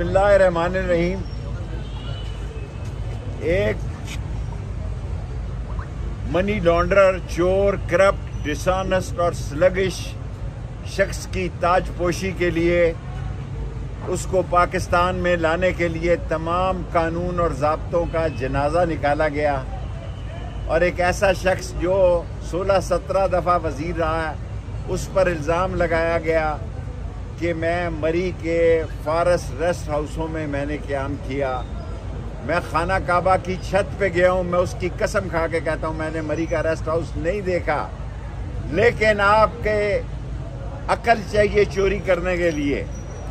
बिस्मिल्लाहिर्रहमानिर्रहीम। एक money launderer, चोर, करप्ट, डिसऑनेस्ट और स्लगिश शख्स की ताजपोशी के लिए उसको पाकिस्तान में लाने के लिए तमाम कानून और ज़ाब्तों का जनाजा निकाला गया और एक ऐसा शख्स जो 16-17 दफ़ा वज़ीर रहा है उस पर इल्ज़ाम लगाया गया कि मैं मरी के फारस रेस्ट हाउसों में मैंने क़याम किया। मैं खाना काबा की छत पे गया हूँ, मैं उसकी कसम खा के कहता हूँ मैंने मरी का रेस्ट हाउस नहीं देखा। लेकिन आपके अकल चाहिए चोरी करने के लिए।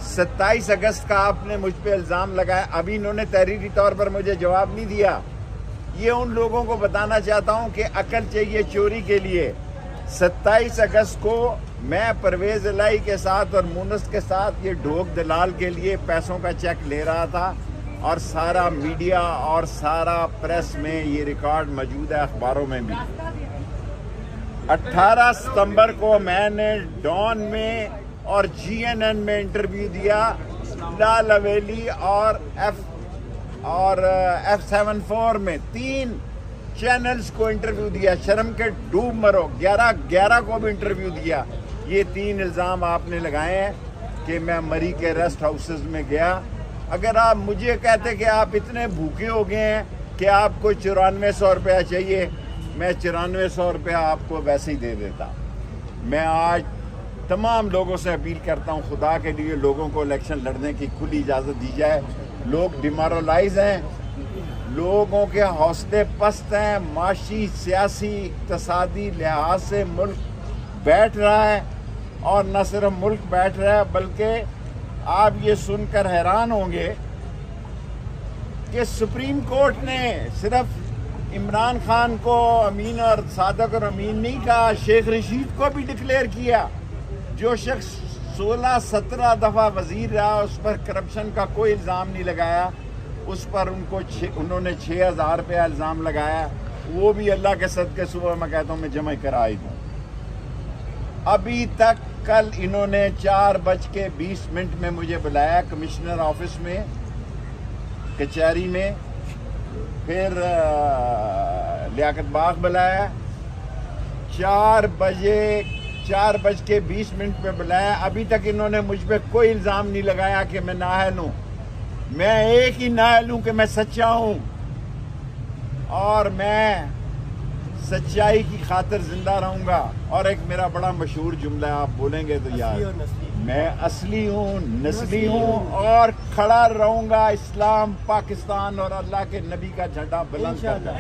27 अगस्त का आपने मुझ पे इल्ज़ाम लगाया, अभी इन्होंने तहरीरी तौर पर मुझे जवाब नहीं दिया। ये उन लोगों को बताना चाहता हूँ कि अकल चाहिए चोरी के लिए। 27 अगस्त को मैं परवेज़ इलाही के साथ और मुनस के साथ ये ढोक दलाल के लिए पैसों का चेक ले रहा था और सारा मीडिया और सारा प्रेस में ये रिकॉर्ड मौजूद है, अखबारों में भी। 18 सितंबर को मैंने डॉन में और GNN में इंटरव्यू दिया, लाल हवेली और F74 में 3 चैनल्स को इंटरव्यू दिया। शर्म के डूब मरो। 11 को भी इंटरव्यू दिया। ये 3 इल्ज़ाम आपने लगाए हैं कि मैं मरी के रेस्ट हाउसेस में गया। अगर आप मुझे कहते कि आप इतने भूखे हो गए हैं कि आपको 9400 रुपया चाहिए, मैं 9400 रुपया आपको वैसे ही दे देता। मैं आज तमाम लोगों से अपील करता हूँ, खुदा के लिए लोगों को इलेक्शन लड़ने की खुली इजाज़त दी जाए। लोग डिमोरलाइज हैं, लोगों के हौसले पस्त हैं, माशी, सियासी, इक़्तिसादी लिहाज से मुल्क बैठ रहा है और न सिर्फ मुल्क बैठ रहा है बल्कि आप ये सुनकर हैरान होंगे कि सुप्रीम कोर्ट ने सिर्फ इमरान खान को अमीन और सादक और अमीन नहीं कहा, शेख रशीद को भी डिक्लेयर किया। जो शख्स 16-17 दफ़ा वज़ीर रहा उस पर करप्शन का कोई इल्ज़ाम नहीं लगाया, उस पर उन्होंने 6000 रुपया इल्ज़ाम लगाया। वो भी अल्लाह के सदके सुबह मैं कहता हूँ मैं जमा कराई दूँ। अभी तक कल इन्होंने 4:20 में मुझे बुलाया कमिश्नर ऑफिस में, कचहरी में, फिर लियाकत बाग बुलाया, 4:20 पे बुलाया। अभी तक इन्होंने मुझ पे कोई इल्ज़ाम नहीं लगाया कि मैं नाअहल हूँ। मैं एक ही नाअहल हूँ कि मैं सच्चा हूँ और मैं सच्चाई की खातिर जिंदा रहूँगा। और एक मेरा बड़ा मशहूर जुमला है, आप बोलेंगे तो यार, मैं असली हूँ, नस्ली हूँ और खड़ा रहूँगा इस्लाम, पाकिस्तान और अल्लाह के नबी का झंडा बुलंद करता।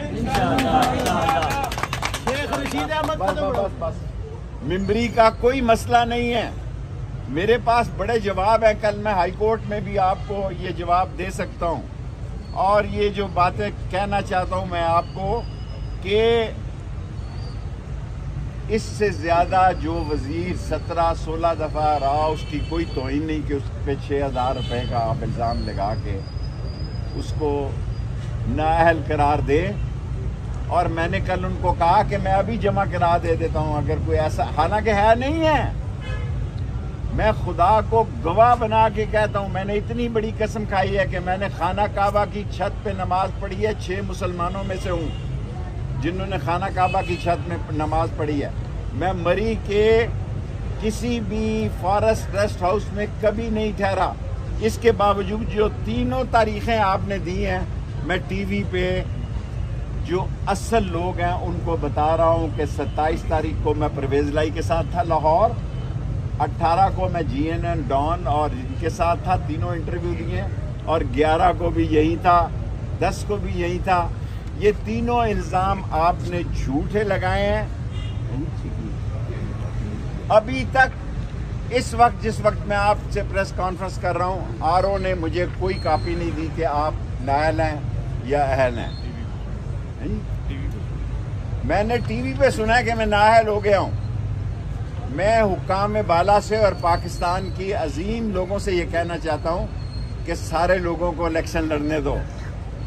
मिंबरी का कोई मसला नहीं है, मेरे पास बड़े जवाब हैं। कल मैं हाई कोर्ट में भी आपको ये जवाब दे सकता हूँ। और ये जो बातें कहना चाहता हूँ मैं आपको कि इससे ज़्यादा जो वज़ीर 17-16 दफ़ा रहा उसकी कोई तौहीन नहीं कि उस पर 6000 रुपये का आप इल्ज़ाम लगा के उसको नाअहल करार दे। और मैंने कल उनको कहा कि मैं अभी जमा करा दे देता हूँ अगर कोई ऐसा, हालांकि है नहीं है। मैं खुदा को गवाह बना के कहता हूँ, मैंने इतनी बड़ी कसम खाई है कि मैंने खाना काबा की छत पे नमाज पढ़ी है। 6 मुसलमानों में से हूँ जिन्होंने खाना काबा की छत में नमाज पढ़ी है। मैं मरी के किसी भी फॉरेस्ट रेस्ट हाउस में कभी नहीं ठहरा। इसके बावजूद जो 3 तारीखें आपने दी हैं, मैं टीवी पे जो असल लोग हैं उनको बता रहा हूँ कि 27 तारीख को मैं परवेज़ इलाही के साथ था लाहौर, 18 को मैं GNN, डॉन और इनके साथ था, तीनों इंटरव्यू दिए, और 11 को भी यही था, 10 को भी यही था। ये तीनों इल्ज़ाम आपने झूठे लगाए हैं। अभी तक इस वक्त जिस वक्त मैं आपसे प्रेस कॉन्फ्रेंस कर रहा हूँ, RO ने मुझे कोई कापी नहीं दी कि आप नाअहल हैं या अहल हैं। मैंने टीवी पे सुना है कि मैं नाअहल हो गया हूँ। मैं हुक्काम बाला से और पाकिस्तान की अजीम लोगों से ये कहना चाहता हूँ कि सारे लोगों को इलेक्शन लड़ने दो।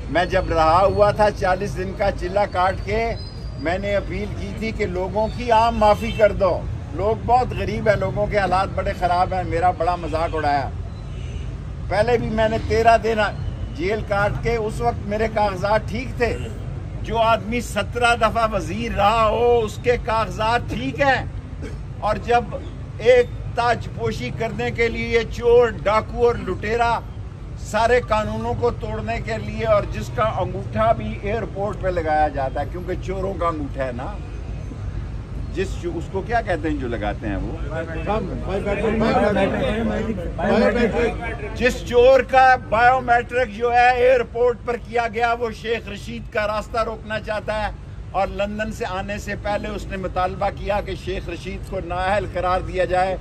मैं जब रहा हुआ था 40 दिन का चिल्ला काट के, मैंने अपील की थी कि लोगों की आम माफ़ी कर दो। लोग बहुत गरीब हैं, लोगों के हालात बड़े ख़राब हैं, मेरा बड़ा मजाक उड़ाया। پہلے بھی میں نے 13 دن جیل کاٹ کے، اس وقت میرے کاغذات ٹھیک تھے. جو آدمی 17 دفعہ وزیر رہا ہو اس کے کاغذات ٹھیک ہیں، اور جب ایک تاج پوشی کرنے کے لیے چور، ڈاکو اور لٹیرا سارے قانونوں کو توڑنے کے لیے، اور جس کا انگوٹھا بھی ایئرپورٹ پہ لگایا جاتا ہے کیونکہ چوروں کا انگوٹھا ہے نا، اس کو کیا کہتے ہیں جو لگاتے ہیں وہ، جس چور کا بایو میٹرک جو ہے ایئرپورٹ پر کیا گیا، وہ شیخ رشید کا راستہ روکنا چاہتا ہے. اور لندن سے آنے سے پہلے اس نے مطالبہ کیا کہ شیخ رشید کو نااہل قرار دیا جائے.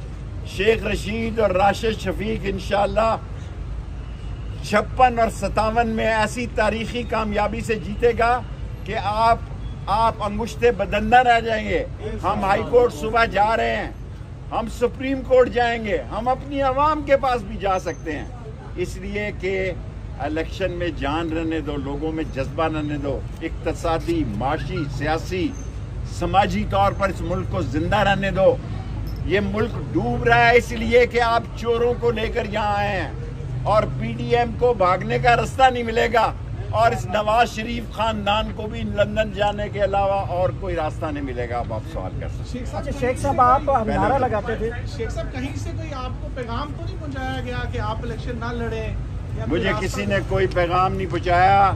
شیخ رشید اور راشد شفیق انشاءاللہ 56 اور 57 میں ایسی تاریخی کامیابی سے جیتے گا کہ آپ انگشتے بدندہ رہ جائیں گے. ہم ہائی کورٹ صبح جا رہے ہیں، ہم سپریم کورٹ جائیں گے، ہم اپنی عوام کے پاس بھی جا سکتے ہیں. اس لیے کہ الیکشن میں جان رہنے دو، لوگوں میں جذبہ رہنے دو. اقتصادی، معاشی، سیاسی، سماجی طور پر اس ملک کو زندہ رہنے دو. یہ ملک ڈوب رہا ہے اس لیے کہ آپ چوروں کو لے کر یہاں آئے ہیں، اور پی ڈی ایم کو بھاگنے کا رستہ نہیں ملے گا، اور اس نواز شریف خاندان کو بھی لندن جانے کے علاوہ اور کوئی راستہ نہیں ملے گا. اب آپ سوال کر سکتے ہیں. شیخ صاحب آپ نعرہ لگاتے تھے، شیخ صاحب کہیں سے کوئی آپ کو پیغام تو نہیں پہنچایا گیا کہ آپ الیکشن نہ لڑیں؟ مجھے کسی نے کوئی پیغام نہیں پہنچایا.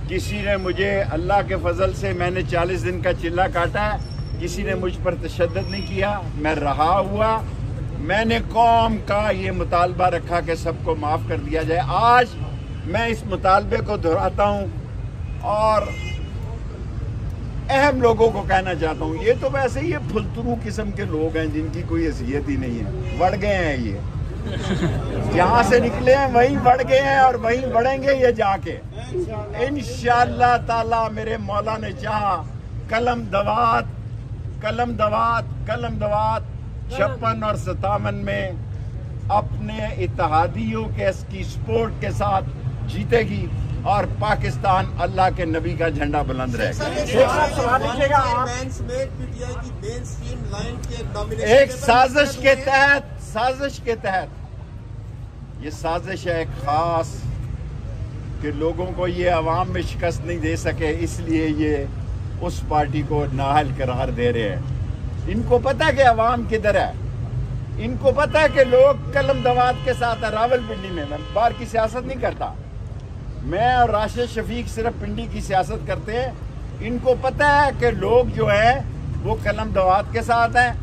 کسی نے مجھے، اللہ کے فضل سے میں نے 40 دن کا چلہ کاٹا ہے، کسی نے مجھ پر تشدد نہیں کیا. میں رہا ہوا، میں نے قوم کا یہ مطالبہ رکھا کہ سب کو معاف کر دیا جائے. آج میں اس مطالبے کو دہراتا ہوں اور اہم لوگوں کو کہنا چاہتا ہوں. یہ تو ویسے ہی پھلترو قسم کے لوگ ہیں جن کی کوئی حیثیت ہی نہیں ہے، بڑھ گئے ہیں. یہ جہاں سے نکلے ہیں وہیں بڑھ گئے ہیں، اور وہیں بڑھیں گے یہ جا کے انشاءاللہ تعالی. میرے مولا نے چاہا قلم دوات 56 اور 57 میں اپنے اتحادیوں کے کی سپورٹ کے ساتھ جیتے گی، اور پاکستان اللہ کے نبی کا جھنڈا بلند رہے گا. ایک سازش کے تحت یہ سازش ہے ایک خاص، کہ لوگوں کو یہ عوام میں شکست نہیں دے سکے، اس لیے یہ اس پارٹی کو نااہل قرار دے رہے ہیں. ان کو پتا کہ عوام کدھر ہے، ان کو پتا ہے کہ لوگ قلم دوات کے ساتھ ہیں. راول پنڈی میں باہر کی سیاست نہیں کرتا، میں اور راشد شفیق صرف پنڈی کی سیاست کرتے ہیں. ان کو پتا ہے کہ لوگ جو ہیں وہ قلم دوات کے ساتھ ہیں.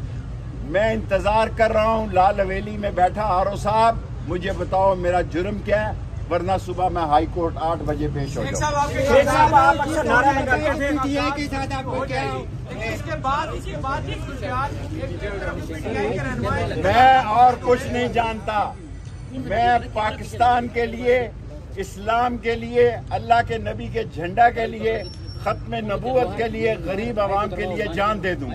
میں انتظار کر رہا ہوں لال حویلی میں بیٹھا. آرو صاحب مجھے بتاؤ میرا جرم کیا ہے، ورنہ صبح میں ہائی کورٹ 8 بجے پیش ہو جاؤں. میں اور کچھ نہیں جانتا. میں پاکستان کے لیے، اسلام کے لیے، اللہ کے نبی کے جھنڈا کے لیے، ختم نبوت کے لیے، غریب عوام کے لیے جان دے دوں.